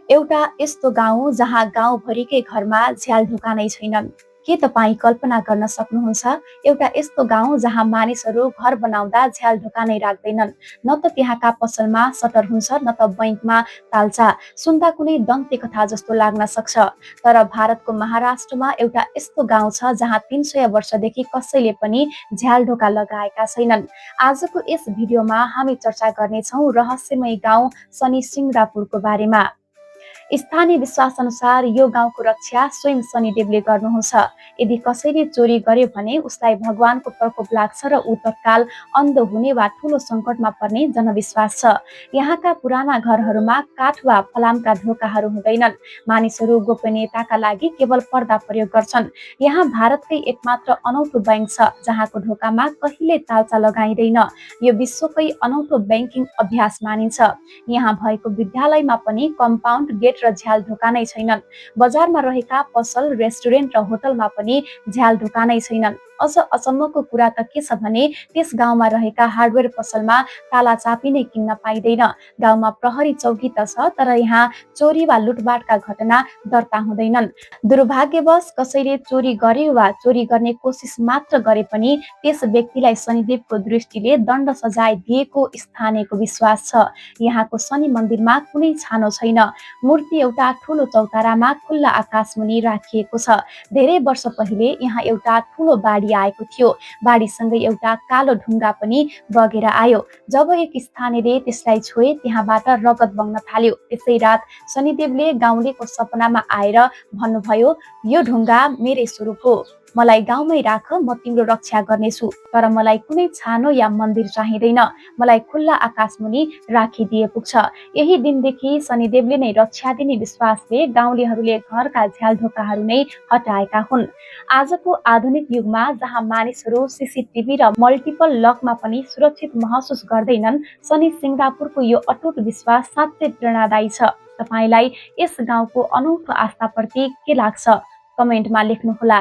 एउटा यस्तो गाउँ जहाँ गाउँभरिकै घरमा झ्याल ढोका नै छैनन्। के तपाईँ कल्पना गर्न सक्नुहुन्छ एउटा यस्तो गाउँ जहाँ मानिसहरू घर बनाउँदा झ्याल ढोका नै राख्दैनन्, न त त्यहाँका पसलमा सटर हुन्छ न त बैंकमा ताल्चा। सुन्दा कुनै दन्ते कथा जस्तो लाग्न सक्छ, तर भारतको महाराष्ट्रमा एउटा यस्तो गाउँ छ जहाँ 300 वर्षदेखि कसैले पनि झ्याल ढोका लगाएका छैनन्। आजको यस भिडियोमा हामी चर्चा गर्नेछौँ रहस्यमय गाउँ शनि सिंगरापुरको बारेमा। स्थानीय विश्वास अनुसार यो गाउँको रक्षा स्वयं शनिदेवले गर्नुहुन्छ। यदि कसैले चोरी गर्यो भने उसलाई भगवानको प्रकोप लाग्छ र ऊ तत्काल अन्ध हुने वा ठूलो संकटमा पर्ने जनविश्वास छ। यहाँका पुराना घरहरूमा काठ वा फलामका ढोकाहरू हुँदैनन्। मानिसहरू गोपनीयताका लागि केवल पर्दा प्रयोग गर्छन्। यहाँ भारतकै एकमात्र अनौठो बैंक छ जहाँको ढोकामा कहिले ताल्चा लगाइँदैन। यो विश्वकै अनौठो बैंकिङ अभ्यास मानिन्छ। यहाँ भएको विद्यालयमा पनि कम्पाउन्ड गेट र झ्याल ढोका नै छैनन्। बजारमा रहेका पसल, रेस्टुरेन्ट र होटलमा पनि झ्याल ढोका नै छैनन्। अझ अचम्मको कुरा त के छ भने त्यस गाउँमा रहेका हार्डवेयर पसलमा ताला चापी नै किन्न पाइँदैन। गाउँमा प्रहरी चौकी त छ, तर यहाँ चोरी वा लुटपाटका घटना दर्ता हुँदैनन्। दुर्भाग्यवश कसैले चोरी गरे वा चोरी गर्ने कोसिस मात्र गरे पनि त्यस व्यक्तिलाई शनिदेवको दृष्टिले दण्ड सजाय दिएको स्थानीयको विश्वास छ। यहाँको शनि मन्दिरमा कुनै छानो छैन। मूर्ति एउटा ठूलो चौतारामा खुल्ला आकाशमुनि राखिएको छ। धेरै वर्ष पहिले यहाँ एउटा ठूलो बाढी आएको थियो। बाढीसँगै एउटा कालो ढुङ्गा पनि बगेर आयो। जब एक स्थानीयले त्यसलाई छोए त्यहाँबाट रगत बग्न थाल्यो। त्यसै रात शनिदेवले गाउँलेको सपनामा आएर भन्नुभयो, यो ढुङ्गा मेरै स्वरूप हो, मलाई गाउँमै राख, म तिम्रो रक्षा गर्नेछु। तर मलाई कुनै छानो या मन्दिर चाहिँदैन, मलाई खुल्ला आकाशमुनि राखिदिए पुग्छ। यही दिनदेखि शनिदेवले नै रक्षा दिने विश्वासले गाउँलेहरूले घरका झ्याल ढोकाहरू नै हटाएका हुन्। आजको आधुनिक युगमा जहाँ मानिसहरू सीसीटीभी र मल्टिपल लकमा पनि सुरक्षित महसुस गर्दैनन्, शनि सिंगरापुरको यो अटुट विश्वास साँच्चै प्रेरणादायी छ। तपाईलाई यस गाउँको अनौठो आस्थाप्रति के लाग्छ? कमेन्टमा लेख्नुहोला।